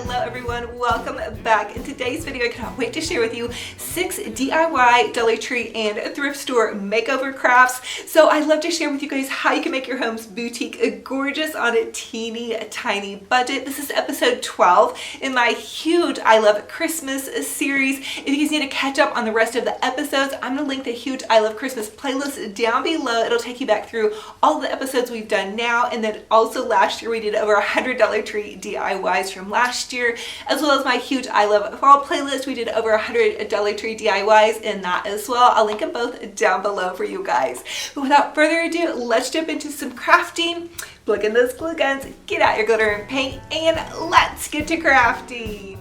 Hello everyone, welcome back. In today's video, I cannot wait to share with you 6 DIY Dollar Tree and thrift store makeover crafts. So I love to share with you guys how you can make your home's boutique gorgeous on a teeny tiny budget. This is episode 12 in my huge I Love Christmas series. If you guys need to catch up on the rest of the episodes, I'm going to link the huge I Love Christmas playlist down below. It'll take you back through all the episodes we've done now, and then also last year we did over 100 Dollar Tree DIYs from last year, as well as my huge I Love Fall playlist. We did over 100 Dollar Tree DIYs in that as well. I'll link them both down below for you guys. But without further ado, let's jump into some crafting. Plug in those glue guns, get out your glitter and paint, and let's get to crafting.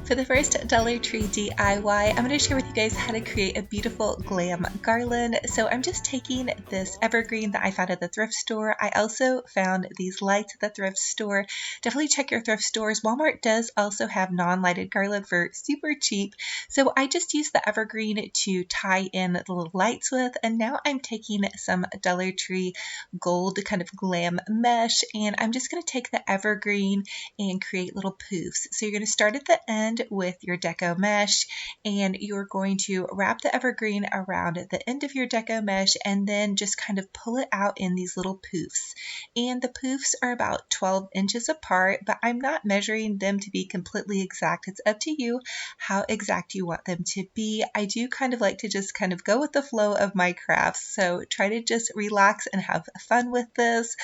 For the first Dollar Tree DIY, I'm going to share with you guys how to create a beautiful glam garland. So I'm just taking this evergreen that I found at the thrift store. I also found these lights at the thrift store. Definitely check your thrift stores. Walmart does also have non-lighted garland for super cheap. So I just used the evergreen to tie in the little lights with, and now I'm taking some Dollar Tree gold kind of glam mesh, and I'm just going to take the evergreen and create little poofs. So you're going to start at the end with your deco mesh, and you're going to wrap the evergreen around the end of your deco mesh and then just kind of pull it out in these little poofs. And the poofs are about 12 inches apart, but I'm not measuring them to be completely exact. It's up to you how exact you want them to be. I do kind of like to just kind of go with the flow of my crafts, so try to just relax and have fun with this.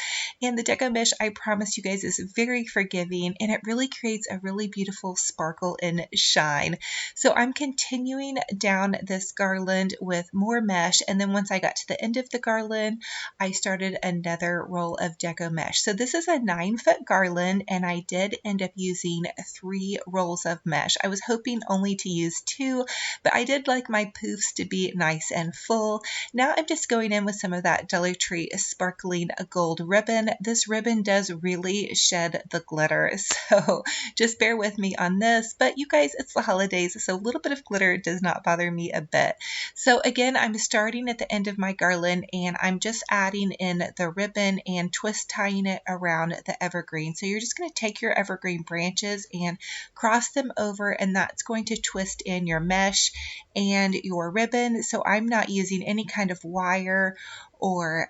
And the deco mesh, I promise you guys, is very forgiving, and it really creates a really beautiful sparkle and shine. So I'm continuing down this garland with more mesh, and then once I got to the end of the garland, I started another roll of deco mesh. So this is a 9-foot garland, and I did end up using 3 rolls of mesh. I was hoping only to use 2, but I did like my poofs to be nice and full. Now I'm just going in with some of that Dollar Tree sparkling gold ribbon. This ribbon does really shed the glitter, so just bear with me on this. But you guys, it's the holidays, so a little bit of glitter does not bother me a bit. So again, I'm starting at the end of my garland, and I'm just adding in the ribbon and twist tying it around the evergreen. So you're just going to take your evergreen branches and cross them over, and that's going to twist in your mesh and your ribbon. So I'm not using any kind of wire or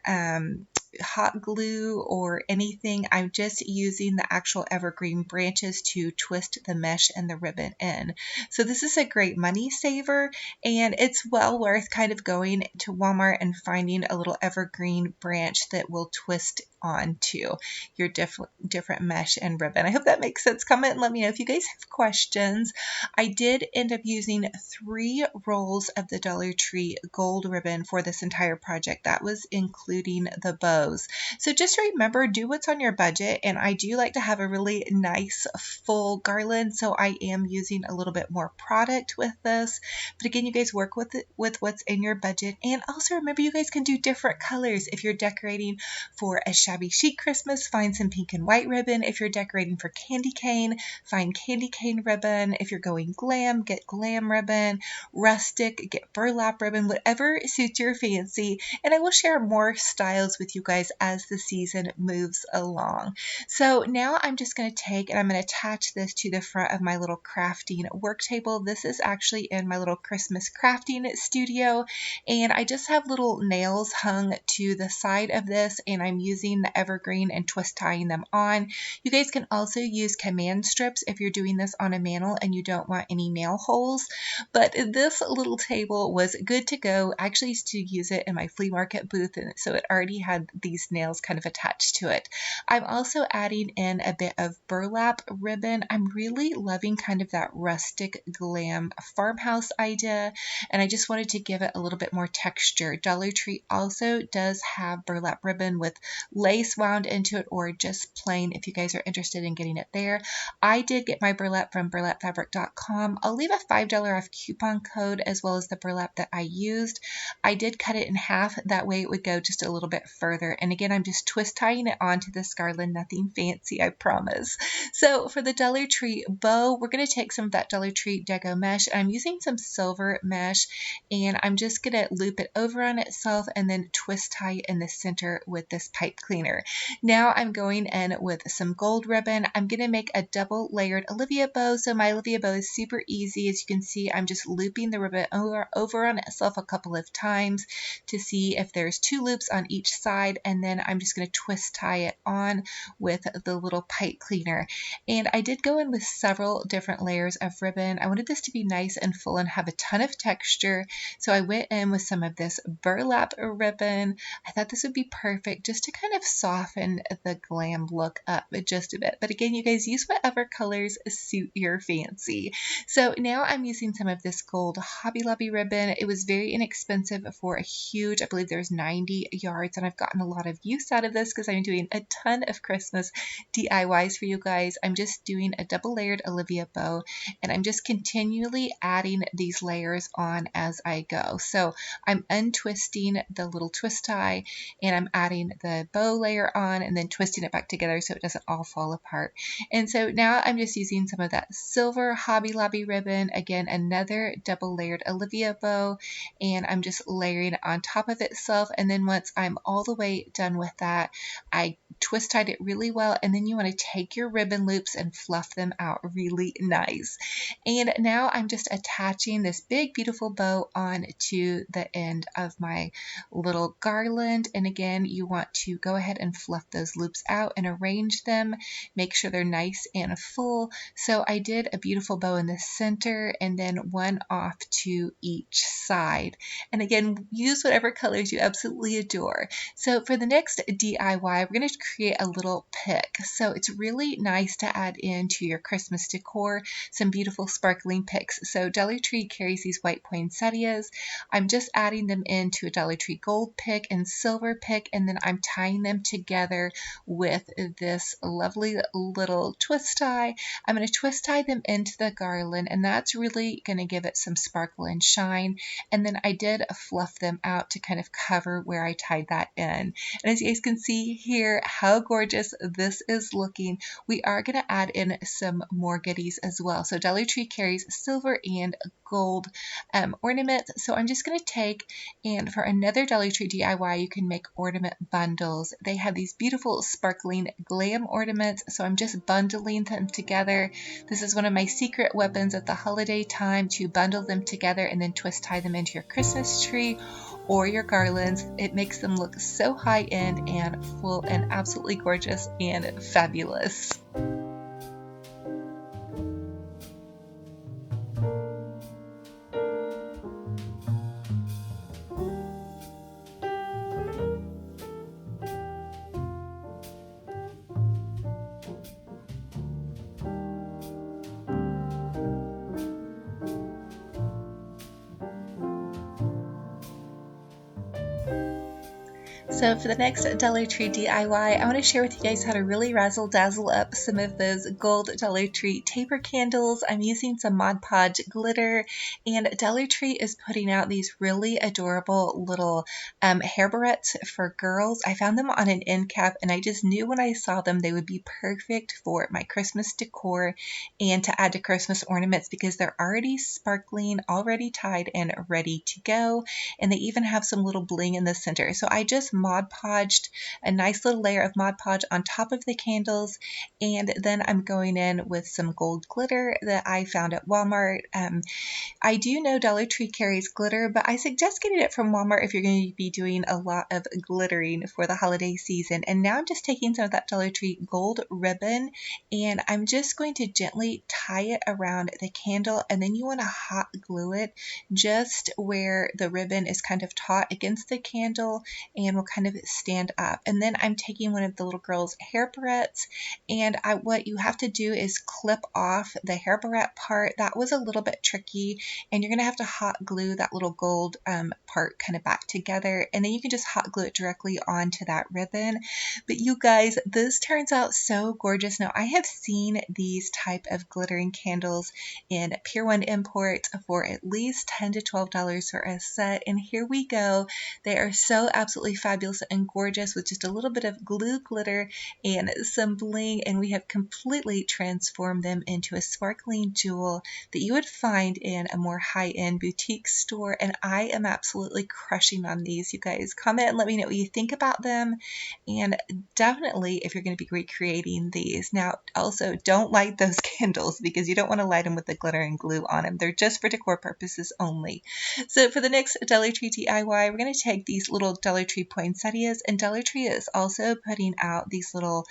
hot glue or anything. I'm just using the actual evergreen branches to twist the mesh and the ribbon in. So this is a great money saver, and it's well worth kind of going to Walmart and finding a little evergreen branch that will twist onto your different mesh and ribbon. I hope that makes sense. Comment and let me know if you guys have questions. I did end up using 3 rolls of the Dollar Tree gold ribbon for this entire project. That was including the bows. So just remember, do what's on your budget, and I do like to have a really nice full garland, so I am using a little bit more product with this. But again, you guys work with what's in your budget, and also remember, you guys can do different colors. If you're decorating for a shabby chic Christmas, find some pink and white ribbon. If you're decorating for candy cane, find candy cane ribbon. If you're going glam, get glam ribbon. Rustic, get burlap ribbon. Whatever suits your fancy, and I will share more styles with you guys as the season moves along. So now I'm just going to take and I'm going to attach this to the front of my little crafting work table. This is actually in my little Christmas crafting studio, and I just have little nails hung to the side of this, and I'm using the evergreen and twist tying them on. You guys can also use command strips if you're doing this on a mantle and you don't want any nail holes, but this little table was good to go. I actually used to use it in my flea market booth, and so it already had these nails kind of attached to it. I'm also adding in a bit of burlap ribbon. I'm really loving kind of that rustic glam farmhouse idea, and I just wanted to give it a little bit more texture. Dollar Tree also does have burlap ribbon with lace wound into it, or just plain if you guys are interested in getting it there. I did get my burlap from burlapfabric.com. I'll leave a $5 off coupon code as well as the burlap that I used. I did cut it in half, that way it would go just a little bit further. And again, I'm just twist tying it onto this garland, nothing fancy, I promise. So for the Dollar Tree bow, we're going to take some of that Dollar Tree deco mesh. I'm using some silver mesh, and I'm just going to loop it over on itself and then twist tie in the center with this pipe clear cleaner. Now I'm going in with some gold ribbon. I'm going to make a double layered Olivia bow. So my Olivia bow is super easy. As you can see, I'm just looping the ribbon over on itself a couple of times to see if there's 2 loops on each side, and then I'm just going to twist tie it on with the little pipe cleaner. And I did go in with several different layers of ribbon. I wanted this to be nice and full and have a ton of texture, so I went in with some of this burlap ribbon. I thought this would be perfect just to kind of soften the glam look up just a bit. But again, you guys use whatever colors suit your fancy. So now I'm using some of this gold Hobby Lobby ribbon. It was very inexpensive for a huge, I believe there's 90 yards, and I've gotten a lot of use out of this because I'm doing a ton of Christmas DIYs for you guys. I'm just doing a double layered Olivia bow, and I'm just continually adding these layers on as I go. So I'm untwisting the little twist tie, and I'm adding the bow layer on and then twisting it back together so it doesn't all fall apart. And so now I'm just using some of that silver Hobby Lobby ribbon, again another double layered Olivia bow, and I'm just layering it on top of itself. And then once I'm all the way done with that, I twist tied it really well, and then you want to take your ribbon loops and fluff them out really nice. And now I'm just attaching this big beautiful bow on to the end of my little garland. And again, you want to go ahead and fluff those loops out and arrange them, make sure they're nice and full. So I did a beautiful bow in the center and then one off to each side. And again, use whatever colors you absolutely adore. So for the next DIY, we're going to create a little pick. So it's really nice to add into your Christmas decor some beautiful sparkling picks. So Dollar Tree carries these white poinsettias. I'm just adding them into a Dollar Tree gold pick and silver pick, and then I'm tying them together with this lovely little twist tie. I'm going to twist tie them into the garland, and that's really going to give it some sparkle and shine. And then I did fluff them out to kind of cover where I tied that in. And as you guys can see here, how gorgeous this is looking. We are going to add in some more goodies as well. So Dollar Tree carries silver and gold ornaments. So I'm just going to take, and for another Dollar Tree DIY, you can make ornament bundles. They have these beautiful sparkling glam ornaments, so I'm just bundling them together. This is one of my secret weapons at the holiday time, to bundle them together and then twist tie them into your Christmas tree or your garlands. It makes them look so high end and full and absolutely gorgeous and fabulous. So for the next Dollar Tree DIY, I want to share with you guys how to really razzle dazzle up some of those gold Dollar Tree taper candles. I'm using some Mod Podge glitter, and Dollar Tree is putting out these really adorable little hair barrettes for girls. I found them on an end cap, and I just knew when I saw them they would be perfect for my Christmas decor and to add to Christmas ornaments because they're already sparkling, already tied and ready to go, and they even have some little bling in the center. So I just Mod Podged a nice little layer of Mod Podge on top of the candles, and then I'm going in with some gold glitter that I found at Walmart. I do know Dollar Tree carries glitter, but I suggest getting it from Walmart if you're going to be doing a lot of glittering for the holiday season. And now I'm just taking some of that Dollar Tree gold ribbon, and I'm just going to gently tie it around the candle, and then you want to hot glue it just where the ribbon is kind of taut against the candle and will kind of stand up. And then I'm taking one of the little girl's hair barrettes, and what you have to do is clip off the hair barrette part. That was a little bit tricky, and you're going to have to hot glue that little gold part kind of back together, and then you can just hot glue it directly onto that ribbon. But you guys, this turns out so gorgeous. Now, I have seen these type of glittering candles in Pier 1 imports for at least $10 to $12 for a set, and here we go. They are so absolutely fabulous. fabulous and gorgeous with just a little bit of glue glitter and some bling, and we have completely transformed them into a sparkling jewel that you would find in a more high-end boutique store. And I am absolutely crushing on these, you guys. Comment and let me know what you think about them, and definitely if you're going to be recreating these. Now also don't light those candles because you don't want to light them with the glitter and glue on them. They're just for decor purposes only. So for the next Dollar Tree DIY, we're going to take these little Dollar Tree poinsettias, and Dollar Tree is also putting out these little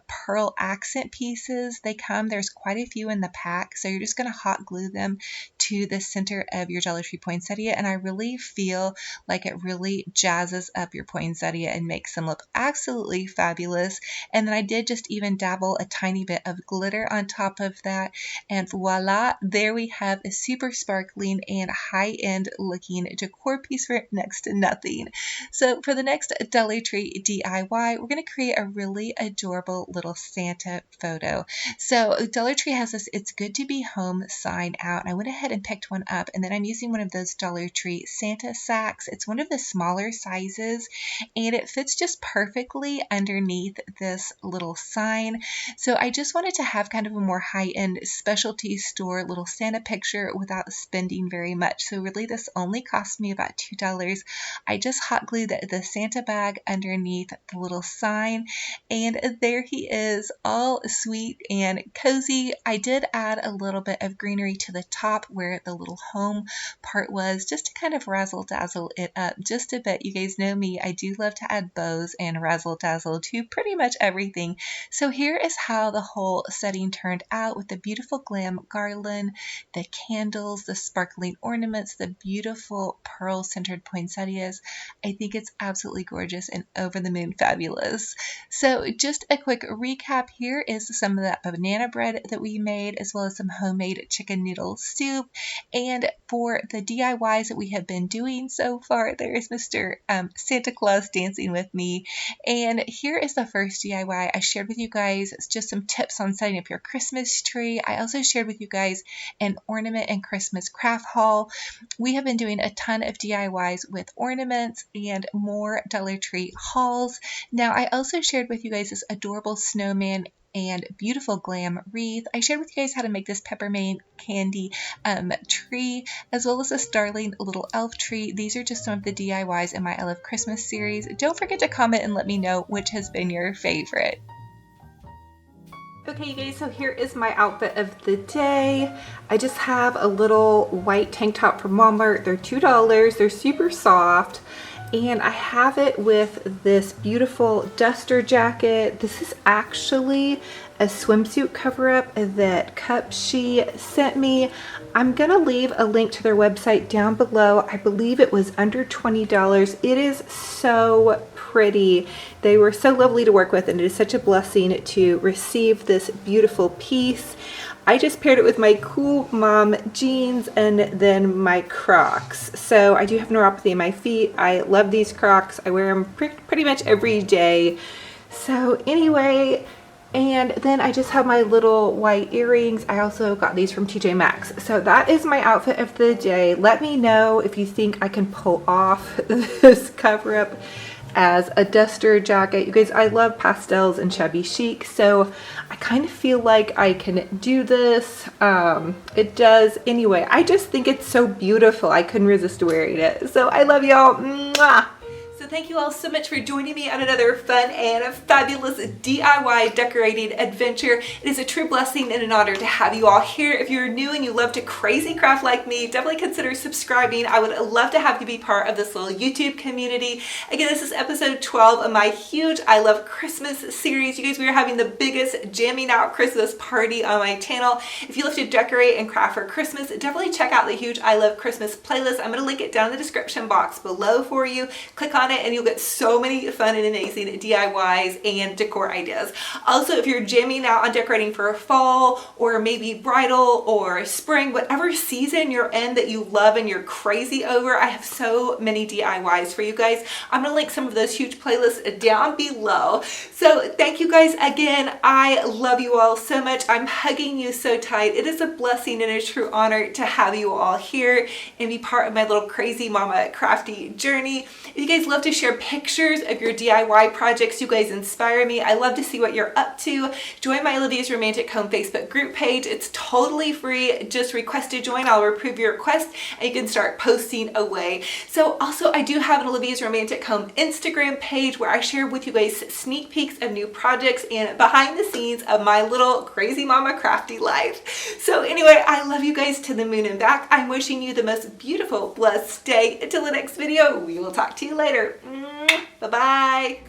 pearl accent pieces. There's quite a few in the pack, so you're just going to hot glue them to the center of your Dollar Tree poinsettia, and I really feel like it really jazzes up your poinsettia and makes them look absolutely fabulous. And then I did just even dabble a tiny bit of glitter on top of that, and voila, there we have a super sparkling and high-end looking decor piece for next to nothing. So for the next Dollar Tree DIY, we're going to create a really adorable little Santa photo. So Dollar Tree has this "It's Good to Be Home" sign out, and I went ahead and picked one up, and then I'm using one of those Dollar Tree Santa sacks. It's one of the smaller sizes, and it fits just perfectly underneath this little sign. So I just wanted to have kind of a more high-end specialty store little Santa picture without spending very much. So really this only cost me about $2. I just hot glued the Santa bag underneath the little sign, and there he is, all sweet and cozy. I did add a little bit of greenery to the top where the little home part was, just to kind of razzle dazzle it up just a bit. You guys know me, I do love to add bows and razzle dazzle to pretty much everything. So here is how the whole setting turned out, with the beautiful glam garland, the candles, the sparkling ornaments, the beautiful pearl centered poinsettias. I think it's absolutely gorgeous and over the moon fabulous. So just a quick recap, here is some of that banana bread that we made, as well as some homemade chicken noodle soup. And for the DIYs that we have been doing so far, there is Mr. Santa Claus dancing with me. And here is the first DIY. I shared with you guys just some tips on setting up your Christmas tree. I also shared with you guys an ornament and Christmas craft haul. We have been doing a ton of DIYs with ornaments and more Dollar Tree hauls. Now I also shared with you guys this adorable snowman and beautiful glam wreath. I shared with you guys how to make this peppermint candy tree, as well as this darling little elf tree. These are just some of the DIYs in my I Love Christmas series. Don't forget to comment and let me know which has been your favorite. Okay, you guys, so here is my outfit of the day. I just have a little white tank top from Walmart. They're $2. They're super soft. And I have it with this beautiful duster jacket. This is actually a swimsuit cover-up that She sent me. I'm gonna leave a link to their website down below. I believe it was under $20. It is so pretty. They were so lovely to work with, and it is such a blessing to receive this beautiful piece. I just paired it with my cool mom jeans and then my Crocs. So I do have neuropathy in my feet. I love these Crocs. I wear them pretty much every day. So anyway, and then I just have my little white earrings. I also got these from TJ Maxx. So that is my outfit of the day. Let me know if you think I can pull off this cover up as a duster jacket. You guys, I love pastels and shabby chic, so I kind of feel like I can do this. It does anyway. I just think it's so beautiful. I couldn't resist wearing it. So I love y'all. Mwah! So thank you all so much for joining me on another fun and fabulous DIY decorating adventure. It is a true blessing and an honor to have you all here. If you're new and you love to crazy craft like me, definitely consider subscribing. I would love to have you be part of this little YouTube community. Again, this is episode 12 of my huge I Love Christmas series. You guys, we are having the biggest jamming out Christmas party on my channel. If you love to decorate and craft for Christmas, definitely check out the huge I Love Christmas playlist. I'm going to link it down in the description box below for you. Click on it and you'll get so many fun and amazing DIYs and decor ideas. Also, if you're jamming out on decorating for fall or maybe bridal or spring, whatever season you're in that you love and you're crazy over, I have so many DIYs for you guys. I'm gonna link some of those huge playlists down below. So thank you guys again. I love you all so much. I'm hugging you so tight. It is a blessing and a true honor to have you all here and be part of my little crazy mama crafty journey. If you guys love to to share pictures of your DIY projects. You guys inspire me. I love to see what you're up to. Join my Olivia's Romantic Home Facebook group page. It's totally free. Just request to join. I'll approve your request and you can start posting away. So also I do have an Olivia's Romantic Home Instagram page where I share with you guys sneak peeks of new projects and behind the scenes of my little crazy mama crafty life. So anyway, I love you guys to the moon and back. I'm wishing you the most beautiful, blessed day. Until the next video, we will talk to you later. Bye-bye.